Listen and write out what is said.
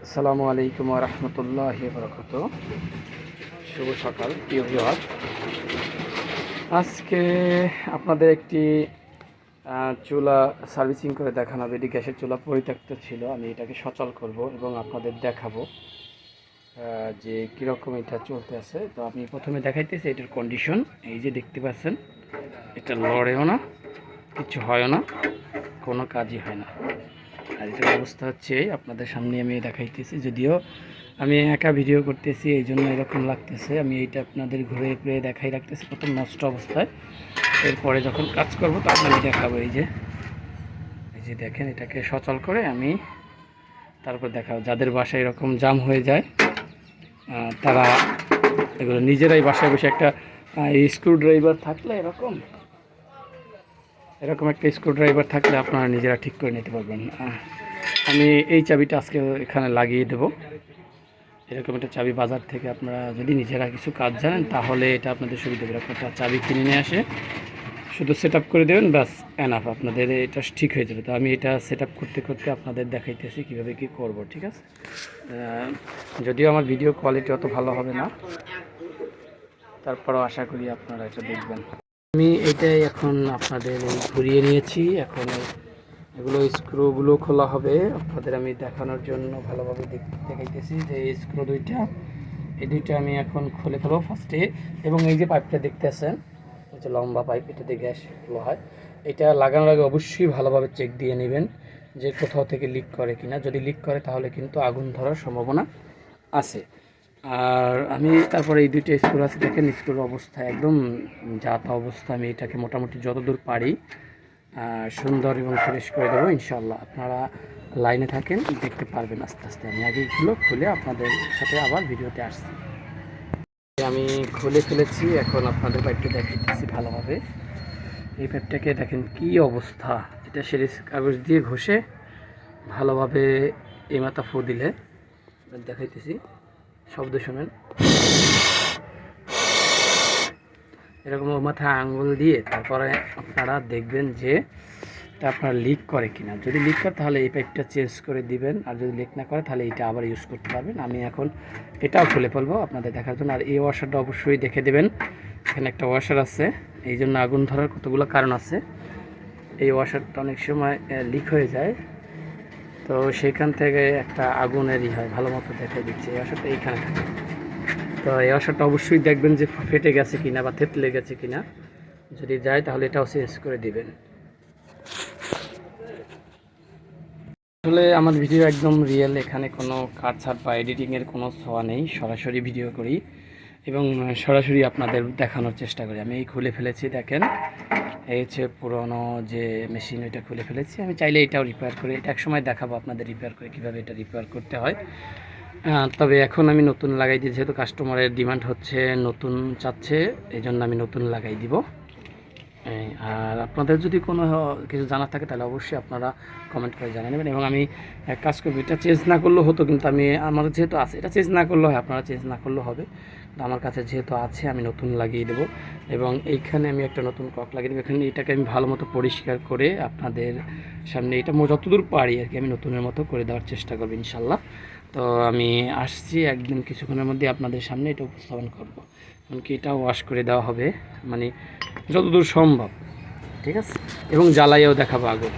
আসসালামু আলাইকুম ওয়া রাহমাতুল্লাহি ওয়া বারাকাতুহু। শুভ সকাল প্রিয় ভিউয়ার। আজকে আপনাদের একটি চুলা সার্ভিসিং করে দেখানো হবে। এটি গ্যাসের চুলা পরিত্যক্ত ছিল, আমি এটাকে সচল করব এবং আপনাদের দেখাবো যে কীরকম এটা চলতে আছে। তো আমি প্রথমে দেখাইতেছি এটার কন্ডিশন। এই যে দেখতে পাচ্ছেন, এটা লড়েও না, কিছু হয়ও না, কোনো কাজই হয় না। আর এটার অবস্থা হচ্ছে আপনাদের সামনে আমি দেখাইতেছি, যদিও আমি একা ভিডিও করতেছি এই জন্য এরকম লাগতেছে। আমি এইটা আপনাদের ঘুরে ঘুরে দেখাই রাখতেছি প্রথম নষ্ট অবস্থায়, এরপরে যখন কাজ করব তখন আমি দেখাবো। এই যে দেখেন, এটাকে সচল করে আমি তারপর দেখাবো। যাদের বাসায় এরকম জাম হয়ে যায় তারা এগুলো নিজেরাই বাসায় বসে একটা স্ক্রু ড্রাইভার থাকলে এরকম একটা স্ক্রু ড্রাইভার থাকলে আপনারা নিজেরা ঠিক করে নিতে পারবেন। আমি এই চাবিটা আজকে এখানে লাগিয়ে দেব। এরকম একটা চাবি বাজার থেকে আপনারা যদি নিজেরা কিছু কাজ জানেন তাহলে এটা আপনাদের সুবিধা হবে। এরকম একটা চাবি কিনে নিয়ে আসে শুধু সেট আপ করে দেবেন, ব্যাস এনাফ, আপনাদের এটা ঠিক হয়ে যাবে। তো আমি এটা সেট আপ করতে করতে আপনাদের দেখাইতেছি কীভাবে কী করব, ঠিক আছে? যদিও আমার ভিডিও কোয়ালিটি অত ভালো হবে না, তারপরও আশা করি আপনারা এটা দেখবেন। আমি এটাই এখন আপনাদের ঘুরিয়ে নিয়েছি। এখন এগুলো স্ক্রুগুলো খোলা হবে আপনাদের আমি দেখানোর জন্য ভালোভাবে দেখাইতেছি যে এই স্ক্রু এই দুইটা আমি এখন খুলে ফেলবো ফার্স্টে। এবং এই যে পাইপটা দেখতেছেন, যে লম্বা পাইপ, এটাতে গ্যাস ফ্লো হয়। এটা লাগানোর আগে অবশ্যই ভালোভাবে চেক দিয়ে নেবেন যে কোথাও থেকে লিক করে কিনা। যদি লিক করে তাহলে কিন্তু আগুন ধরার সম্ভাবনা আছে। আর আমি তারপরে এই দুইটা স্ক্রু আছে, দেখেন স্ক্রুর অবস্থা একদম যা তা অবস্থা। আমি এটাকে মোটামুটি যতদূর পারি সুন্দর এবং ফ্রেশ করে দেবো ইনশাল্লাহ। আপনারা লাইনে থাকেন, দেখতে পারবেন আস্তে আস্তে। আমি আগে এগুলো খুলে আপনাদের সাথে আবার ভিডিওতে আসছি। আমি খুলে ফেলেছি, এখন আপনাদের পাইপটা দেখাইতেছি ভালোভাবে। এই পাইপটাকে দেখেন কি অবস্থা। এটা সিরিজ কাগজ দিয়ে ঘষে ভালোভাবে এই মাথা ফু দিলে দেখাইতেছি, শব্দ শোনেন। এরকম মাথায় আঙ্গুল দিয়ে তারপরে আপনারা দেখবেন যে এটা আপনার লিক করে কিনা। যদি লিক করে তাহলে এই পাইপটা চেঞ্জ করে দিবেন, আর যদি লিক না করে তাহলে এটা আবার ইউজ করতে পারবেন। আমি এখন এটাও খুলে ফেলবো আপনাদের দেখার জন্য। আর এই ওয়াশারটা অবশ্যই দেখে দেবেন, এখানে একটা ওয়াশার আছে, এই জন্য আগুন ধরার কতগুলো কারণ আছে। এই ওয়াশারটা অনেক সময় লিক হয়ে যায়, তো সেইখান থেকে একটা আগুনের হয়। ভালো মতো দেখে দিচ্ছে, এই ওয়াশারটা এইখানে থাকে। তো এই ওয়াশারটা অবশ্যই দেখবেন যে ফেটে গেছে কিনা বা থেতলে গেছে কিনা। যদি যায় তাহলে এটাও চেঞ্জ করে দিবেন। আসলে আমার ভিডিও একদম রিয়েল, এখানে কোনো কাটছাট বা এডিটিংয়ের কোনো ছোঁয়া নেই। সরাসরি ভিডিও করি এবং সরাসরি আপনাদের দেখানোর চেষ্টা করি। আমি এই খুলে ফেলেছি, দেখেন এই হচ্ছে পুরনো যে মেশিন, ওইটা খুলে ফেলেছি। আমি চাইলে এটাও রিপেয়ার করি, এটা একসময় দেখাবো আপনাদের রিপেয়ার করে কীভাবে এটা রিপেয়ার করতে হয়। তবে এখন আমি নতুন লাগাই দিই, যেহেতু কাস্টমারের ডিমান্ড হচ্ছে, নতুন চাচ্ছে, এই জন্য আমি নতুন লাগাই দিব। আর আপনাদের যদি কোনো কিছু জানার থাকে তাহলে অবশ্যই আপনারা কমেন্ট করে জানিয়ে নেবেন। এবং আমি কাজ করবো, এটা চেঞ্জ না করলেও হতো, কিন্তু আমার যেহেতু আছে, এটা চেঞ্জ না করলেও হয়, আপনারা চেঞ্জ না করলেও হবে। তো আমার কাছে যেহেতু আছে আমি নতুন লাগিয়ে দেবো। এবং এইখানে আমি একটা নতুন কক লাগিয়ে দেবো। এখানে এটাকে আমি ভালো মতো পরিষ্কার করে আপনাদের সামনে এটা যতদূর পারি আর কি আমি নতুনের মতো করে দেওয়ার চেষ্টা করবো ইনশাল্লাহ। তো আমি আসছি একদিন কিছুক্ষণের মধ্যে আপনাদের সামনে এটা উপস্থাপন করবো। এমনকি এটা ওয়াশ করে দেওয়া হবে, মানে যতদূর সম্ভব, ঠিক আছে? এবং জ্বালাইয়েও দেখাবো আগুন।